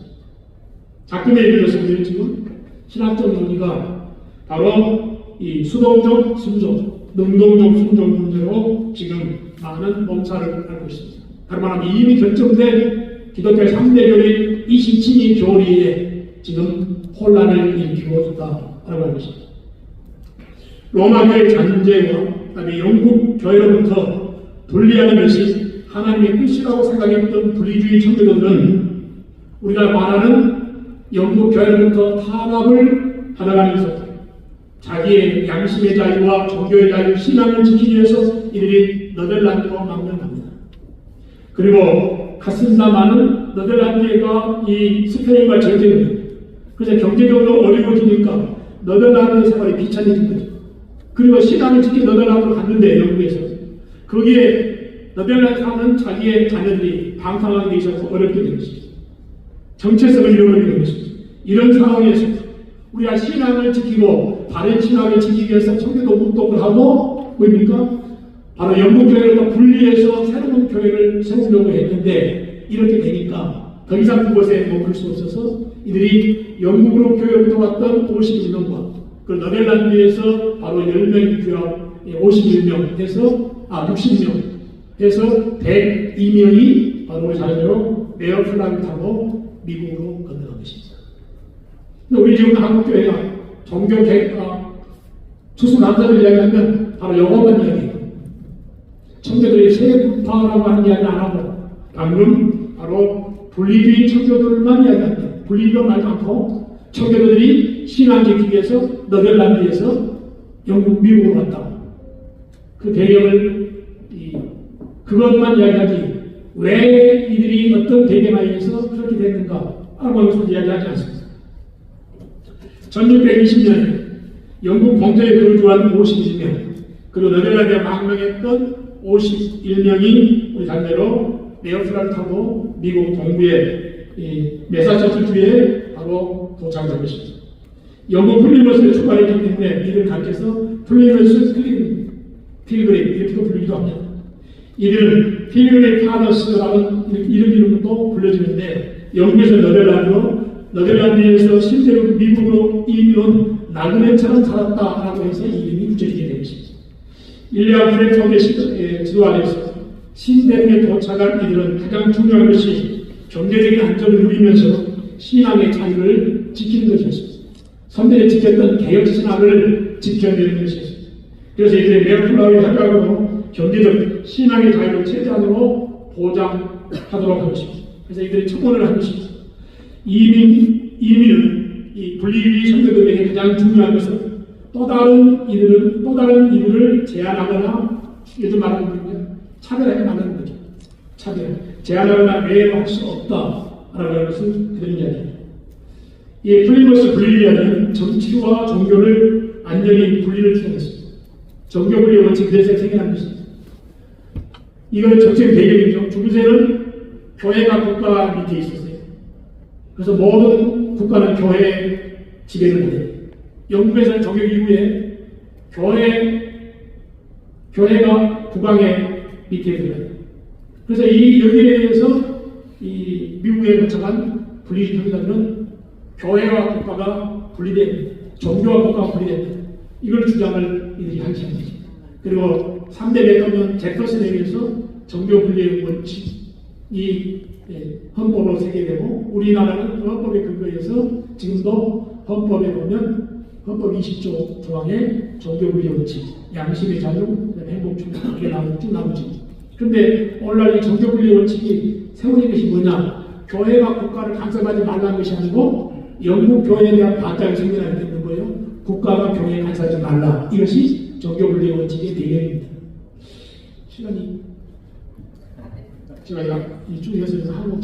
작품에 이르러서 지금 신학적 논의가 바로 이 수동적 순종, 능동적 순종 문제로 지금 많은 몸살을 앓고 있습니다. 다른 말하면 이미 결정된 기독교 3대교리 27위 교리에 지금 혼란을 일으키고 있다라고 하는 것입니다. 로마교회 잔재와 그다음에 영국 교회로부터 분리하는 것이 하나님의 뜻이라고 생각했던 분리주의 청교도들은 우리가 말하는 영국 교회로부터 탄압을 받아가면서 자기의 양심의 자유와 종교의 자유, 신앙을 지키기 위해서 이들이 네덜란드로 망명합니다. 그리고 가슴나마는 네덜란드가 이 스페인과 전쟁입니다. 그래서 경제적으로 어려워지니까 네덜란드 생활이 비참해진 거죠. 그리고 신앙을 지키 네덜란드로 갔는데 영국에서 거기에 네덜란드 사는 자기의 자녀들이 방탕하게 돼 있어서 어렵게 된 것입니다. 정체성을 잃어버리게 된 것입니다. 이런 상황에서 우리가 신앙을 지키고 바른 신앙을 지키기 위해서 청교도 운동을 하고 뭡니까? 바로 영국 교회를 분리해서 새로운 교회를 세우려고 했는데 이렇게 되니까 더 이상 그곳에 머물 수 없어서 이들이 영국으로 교회로부터 왔던 51명과 그 네덜란드에서 바로 10명이 교회 51명 해서 60명 해서 102명이 바로 우리 자녀로 에어플라이를 타고 미국으로 건너간 것입니다. 우리 지금 한국교회가 종교 개혁과 투수 남자들 이야기하면 바로 영어만 이야기해요. 청교들이 세분파라고 하는 이야기 안 하고 방금 바로 분리주의 청교들만 이야기합니다. 분리주의가 말 많고 청교도들이 신앙 지키기 위해서 네덜란드에서 영국, 미국으로 갔다. 그 배경을 그것만 이야기하지 왜 이들이 어떤 배경에 의해서 그렇게 됐는가 하는 것을 이야기하지 않습니다. 1620년에 영국 본토에 거주한 52명 그리고 네덜란드에 망명했던 51명이 우리 장례로 에어플라이를 타고 미국 동부의 매사추세츠주에 바로 도착한 것입니다. 영국 플리머스에 출발했기 때문에 이들을 가르쳐서 플리머스 필그림 이렇게 불리기도 합니다. 이들은 필그림 파더스라는 이름으로 불려지는데 영국에서 네덜란드에서 실제로 미국으로 이민 온 나그네처럼 살았다라고 해서 이 이름이 붙여지게 된 것입니다. 일리아 프레톤의 지도 아래서 신대륙에 도착한 이들은 가장 중요한 것이 경제적인 안정을 누리면서 신앙의 자유를 지키는 것이었습니다. 선대에 지켰던 개혁 신앙을 지켜내는 것이었습니다. 그래서 이제 메어플라우의 협약으로 경제적 신앙의 자유를 최대한으로 보장하도록 한 것입니다. 그래서 이들이 청원을 한 것입니다. 이민은 이 분리주의 선교들에게 가장 중요한 것은 또 다른 이들을 제한하거나 요즘 말하는 거는요 차별하게 만드는 거죠. 차별, 제한하거나 외회할 수 없다라는 것을 그런 이야기입니다. 이 플리머스 분리주의는 정치와 종교를 완전히 분리를 시켰습니다. 종교 분리 원칙 그래서 생겨난 것입니다. 이건 정책 배경이죠. 중세는 교회가 국가 밑에 있었어요. 그래서 모든 국가는 교회 지배를 못해요. 영국에서는 정교 이후에 교회가 국왕의 밑에 들어요. 그래서 이 여기에 대해서 이 미국에 거쳐간 분리주의 교회자들은 교회와 국가가 분리된 종교와 국가가 분리된 이걸 주장을 이들이 하기 시작합니다. 그리고 3대 대통령 제퍼슨에 의해서 종교 분리의 원칙이 헌법으로 새겨되고 우리나라는 그 헌법에 근거해서 지금도 헌법에 보면 헌법 20조 조항에 종교 분리 원칙, 양심의 자유, 행복 충분 이게 나오지. 그런데 오늘날 이 종교 분리 원칙이 세워진 것이 뭐냐? 교회가 국가를 간섭하지 말라는 것이 아니고 영국 교회에 대한 반대가 생겨나게 되는 거예요. 국가가 교회에 간섭하지 말라. 이것이 종교 분리 원칙의 내용입니다. 시간이 제가 이쪽에서 한국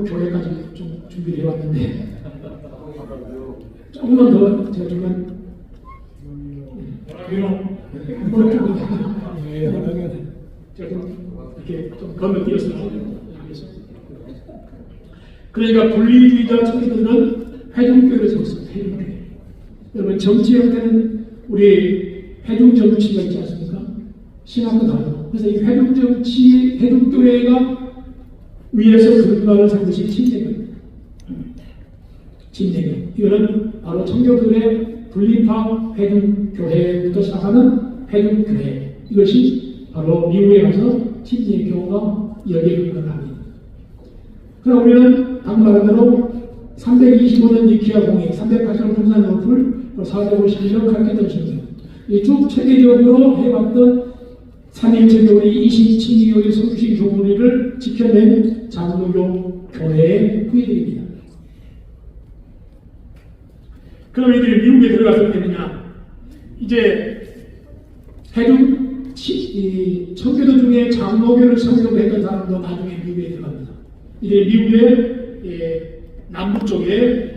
교회까지 좀 준비를 해왔는데 조금만 더 제가 좀만 제가 좀 이렇게 좀 건너뛰었으면 하겠습니다. 그러니까 분리주의자 청교도는 회중교회를 세웠습니다. 회중교회. 여러분 정치 형태는 우리 회중정치가 있지 않습니까? 신학도 다르고. 그래서 이 회중정치, 회중교회가 위에서 근간을 삼은 것이 침례교회입니다. 침례교회. 이거는 바로 청교도의 분리파 회중교회부터 시작하는 회중교회. 이것이 바로 미국에 가서 침례교가 여기에 근간을 합니다. 그럼 우리는 방금 말한 대로 325년 니케아 공의, 380년 공산연합을 451년 칼케돈 신경 쭉 체계적으로 해왔던 삼일체 교리, 27기 교리, 성식 교리를 지켜낸 장로교 교회의 후예들입니다. 그럼 이들이 미국에 들어가서 되느냐? 이제 청교도 중에 장로교를 설교했던 사람도 나중에 미국에 들어갑니다. 이제 미국의 남부 쪽에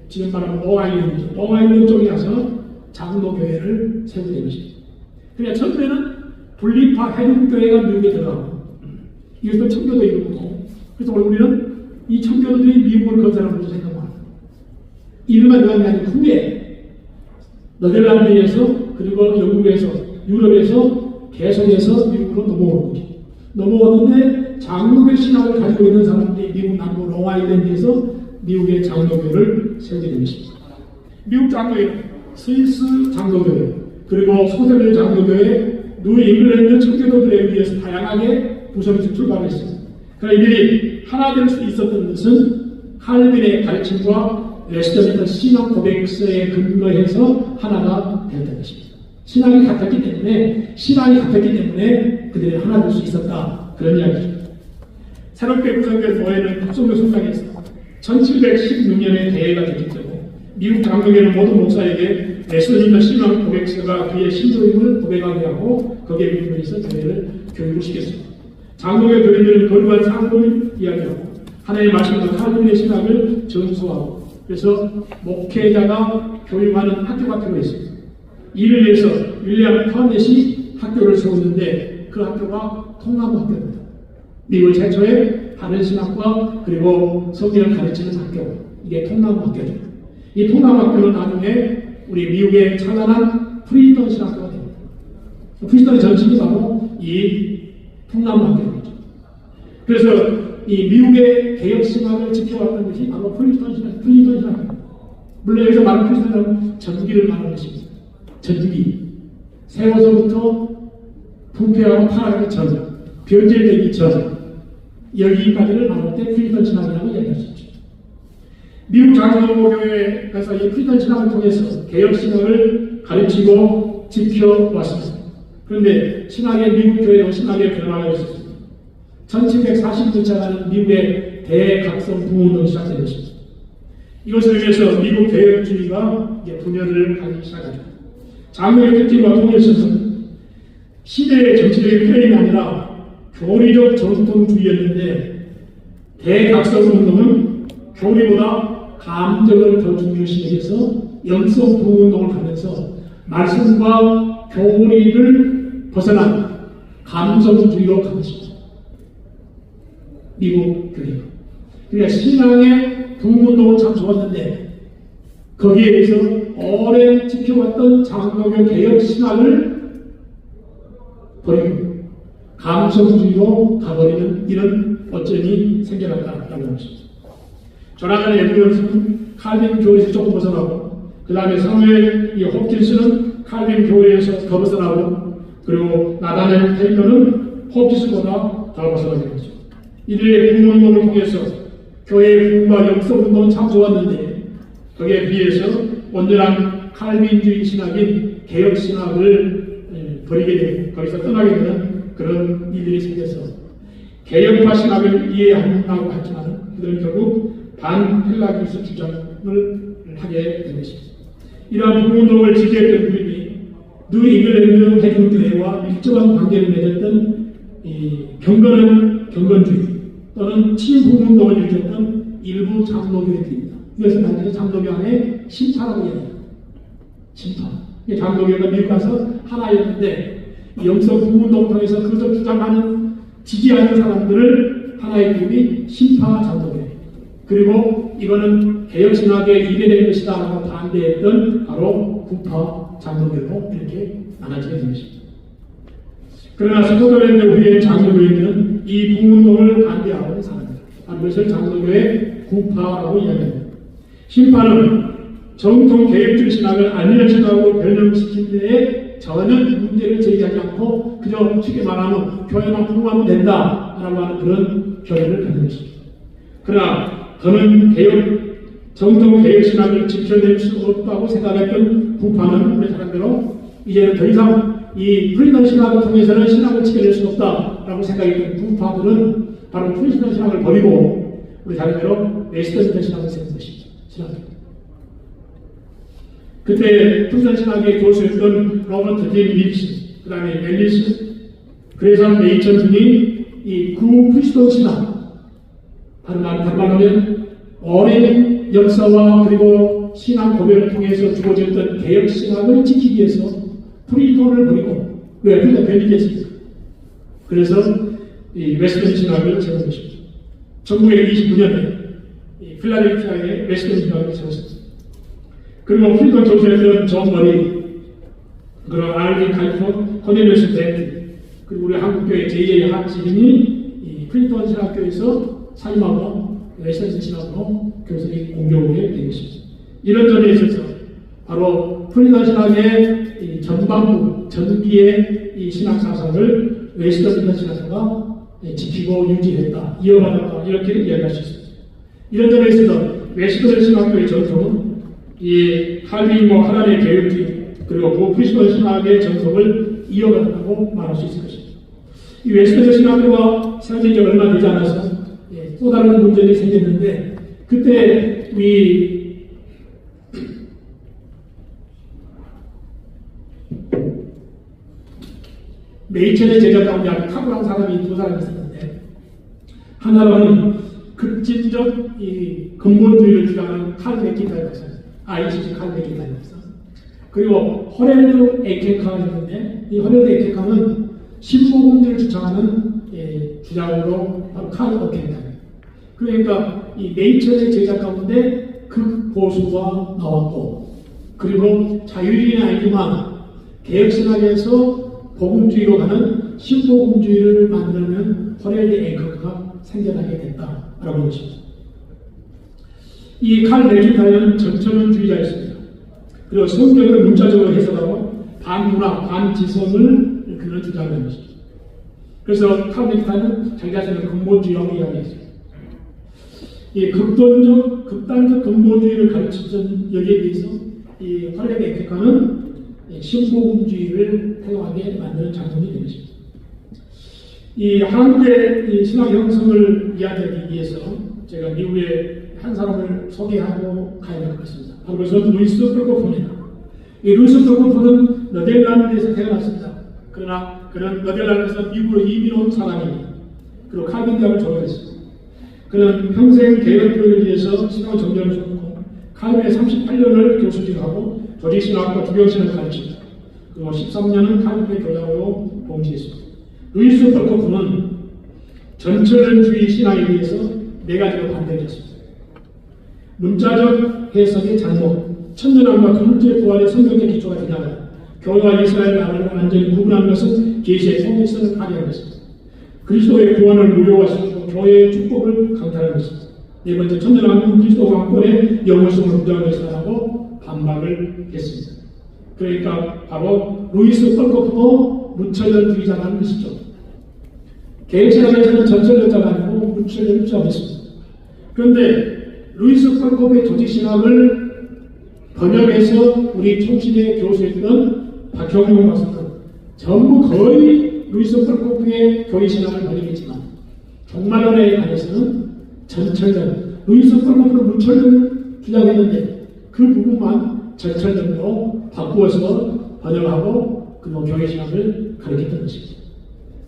지금 말하면 롱아일랜드 쪽에 가서 장로교회를 세우게 것입니다. 그러니까 처음에는 분리파 회중교회가 미국에 들어가고 이것도 청교도 이름이고 그래서 우리는 이 청교도들이 미국을 건설한 것으로 생각합니다. 이름만 들어간 게 아니고 후에 네덜란드에서 그리고 영국에서 유럽에서 계속해서 미국으로 넘어오는 거죠. 넘어왔는데 장로교 신학을 가지고 있는 사람들이 미국 남부 롱아일랜드에서 미국의 장로교를 세우게 된 것입니다. 미국 장로교, 스위스 장로교회, 그리고 소세별 장로교회, 뉴 잉글랜드 청교도들에 의해서 다양하게 구성에서 출발했습니다. 그러나 이들이 하나 될 수 있었던 것은 칼빈의 가르침과 웨스터민스터 신앙 고백서에 근거해서 하나가 되었던 것입니다. 신앙이 같았기 때문에 그들이 하나 될 수 있었다. 그런 이야기죠. 새롭게 구성된 교회는 북송교 성당에서 1716년에 대회가 됐기 때문에 미국 장로교회는 모든 목사에게 웨스터민스터 신앙 고백서가 그의 신도임을 고백하게 하고 거기에 근거해서 교회를 교육을 시켰습니다. 장로교 교인들은 거룩한 상품을 이야기하고 하나님의 말씀과 칼빈의 신학을 전수하고 그래서 목회자가 교육하는 학교가 필요했습니다. 이를 위해서 윌리엄 터넷이 학교를 세웠는데 그 학교가 통나무 학교입니다. 미국 최초의 바른 신학과 그리고 성경을 가르치는 학교, 이게 통나무 학교죠. 이 통나무 학교는 나중에 우리 미국의 찬란한 프리턴 신학교가 됩니다. 프리턴의 전신이 바로 이 통나무 학교입니다. 그래서 이 미국의 개혁 신학을 지켜왔던 것이 바로 프리턴 신학입니다. 물론 여기서 말하는 프리턴은 전기를 말하는 것입니다. 전기. 세워서부터 부패하고 타락하기 전, 변질되기 전, 여기까지를 말할 때 프리턴 신학이라고 이야기할 수 있죠. 미국 장로교회에서 이 프리턴 신학을 통해서 개혁 신학을 가르치고 지켜왔습니다. 그런데 미국 교회도 신학의 변화가 있었습니다. 1740년차가는 미국의 대각성 부흥운동이 시작된 것입니다. 이것을 위해서 미국 개혁주의가 분열을 하기 시작합니다. 장로의 특징과 통일성은 시대의 정치적인 프레임이 아니라 교리적 전통주의였는데 대각성운동은 교리보다 감정을 더 중요시해서 영성 부흥운동을 하면서 말씀과 교리를 벗어난 감성주의로 간 것입니다. 미국 교회가. 그러니까 신앙의 부흥운동은 참 좋았는데 거기에 대해서 오래 지켜왔던 장로교 개혁 신학을 버리고 감성주의로 가버리는 이런 어쩌니 생겨났다라고 하는 것입니다. 조나단 에드워즈는 칼빈 교회에서 조금 벗어나고 그 다음에 사무엘 홉킨스는 칼빈 교회에서 더 벗어나고 그리고 나다넬 테일러는 홉킨스보다 더 벗어나게 되죠. 이들의 부흥운동을 통해서 교회의 부흥과 영성운동은 참 좋았는데 거기에 비해서 온전한 칼빈주의 신학인 개혁신학을 버리게 되고 거기서 떠나게 되는 그런 일들이 생겨서 개혁파 신학을 이해한다고 하지만 그들은 결국 반펠라기우스 주장을 하게 된 것입니다. 이러한 부흥운동을 지지했던 그룹이 뉴 잉글랜드 해군교회와 밀접한 관계를 맺었던 경건주의 또는 친부흥운동을 일으켰던 일부 장로교회들입니다. 이것은 당시 장로교 안에 신파라고 얘기합니다. 신파. 장로교가 미국 가서 하나였는데 영성 부흥운동을 통해서 그것을 주장하는 지지하는 사람들을 하나의 그룹이 신파 장로교회. 그리고 이거는 개혁신학에 이래된 것이다 라고 반대했던 바로 구파 장로교로 이렇게 나눠지게 된 것입니다. 그러나 스코틀랜드 후에 장로교회들은 이 부흥운동을 반대하는 사람들, 이것을 장로교의 구파라고 이야기합니다. 신파는 정통 개혁주의 신학을 아니란 신학으로 변형시킨 데에 전혀 문제를 제기하지 않고 그저 쉽게 말하면 교회만 부흥하면 된다라고 하는 그런 교회를 갖는 것입니다. 그러나 저는 정통 개혁 신학을 지켜낼 수 없다고 생각했던 구파는 우리 사람대로 이제는 더 이상 이 프리턴 신학을 통해서는 신학을 지켜낼 수 없다라고 생각했던 구파들은 바로 프리턴 신학을 버리고 우리 사람대로 웨스턴 신학을 세운 것입니다. 신학입니다. 그때 프리턴 신학의 교수였던 로버트 디 립스, 그 다음에 멜리스, 그래서 메이천 등이 이 구프리스톤 신학, 다른 말하면 오랜 역사와 그리고 신앙 고백을 통해서 주어졌던 개혁 신학을 지키기 위해서 프리톤을 버리고 왜? 그러니까 변이겠습니까? 그래서 이 웨스턴 신학을 세운 것입니다. 1929년에 필라델피아의 웨스턴 신학을 세웠습니다. 그리고 프리톤 교수였던 존 머리, 그리고 알리 칼포, 코넬리우스 벤트, 그리고 우리 한국교회 J.A. 한지린이 이 프리톤 신학교에서 사임하고 웨스턴 신학으로 교수들이 공교하게 된 것입니다. 이런 점에 있어서 바로 프리턴 신학의 이 전반부, 전기의 이 신학 사상을 웨스턴 신학과 지키고 유지했다, 이어받았다 이렇게 이야기할 수 있습니다. 이런 점에서 웨스트min스터 신학교의 전통은 이 칼빈과 카란의 개혁주의 그리고 프리스턴 신학의 전통을 이어갔다고 말할 수 있을 것입니다. 이 웨스트민스터 신학교가 세워진 지 얼마 되지 않아서 또 다른 문제들이 생겼는데 그때 이 메이첼의 제자 가운데 아주 탁월한 사람이 두 사람이 있었는데 하나는 급진적 이 근본주의를 주장하는 칼 맥킨타이어 박사, ICC 칼 맥킨타이어 박사. 그리고 허렐드 에케카였는데 이 허렐드 에케카는 신복음주의를 주장하는 주장으로 바로 칼 맥킨타이어. 그러니까 이 메이첼의 제자 가운데 극보수가 나왔고 그리고 자유주의는 아니지만 개혁신학에서 복음주의로 가는 신복음주의를 만들면 허렐드 에케카가 생겨나게 됐다라고 것입니다. 이 칼 맥킨타이어는 전천주의자였습니다. 그리고 성경을 문자적으로 해석하고 반문학, 반지성을 그는 주장하는 것입니다. 그래서 칼 맥킨타이어는 자기 자신을 근본주의라고 이야기했습니다. 이 극단적 근본주의를 가르치던 여기에 비해서 이 허렐드 에케카는 신복음주의를 태용하게 만드는 작품이 된 것입니다. 이 한국의 이 신학 형성을 이야기하기 위해서 제가 미국의 한 사람을 소개하고 가야 될 것 같습니다. 바로 그것은 루이스 펄코프입니다. 이 루이스 펄코프는 네덜란드에서 태어났습니다. 그러나 그는 네덜란드에서 미국으로 이민 온 사람입니다. 그리고 칼빈 대학을 졸업했습니다. 그는 평생 개혁교회를 위해서 신앙 정전을 줬고 칼빈에 38년을 교수직하고 조직신학과 주경신을 가르칩니다. 그리고 13년은 칼빈의 교장으로 봉지했습니다. 루이스 펄코프는 전철주의 신앙에 대해서 네 가지로 반대했습니다. 문자적 해석의 잘못, 천년왕과 그물질 부활의 성경적 기초가 되냐면 교회와 이스라엘 나라를 완전히 구분하는 것은 계시의 통일성을 파괴한 것입니다. 그리스도의 구원을 무효화시키고 교회의 축복을 강탈한 것입니다. 네 번째, 천년왕국은 그리스도 왕권의 영원성을 부정한 것이라고 반박을 했습니다. 그러니까 바로 루이스 펄코프도 무천년주의자라는 것이죠. 개혁신학에서는 전천년자가 아니고 무천년주의자가 있습니다. 그런데 루이스 펄코프의 조직신학을 번역해서 우리 총신의 교수였던 박형용 박사는 전부 거의 루이스 펄코프의 교회신학을 번역했지만 종말론에 관해서는 전천년, 루이스 펄코프는 무천년 주장했는데 그 부분만 전천년으로 바꾸어서 번역하고 그리고 교회신학을 가르쳤던 것입니다.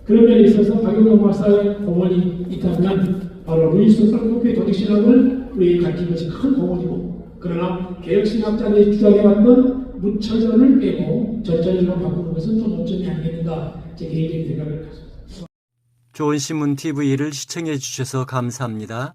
그런 면에 있어서 박용영 박사의 공헌이 있다면 바로 루이스 펄코프의 조직신학을 우리 가르친 것이 큰 공헌이고 그러나 개혁신학자들이 주장해왔던 무천년을 빼고 전천년으로 바꾸는 것은 좀 논점이 아니겠는가 제 개인적인 생각을 가졌습니다. 좋은 신문 TV를 시청해 주셔서 감사합니다.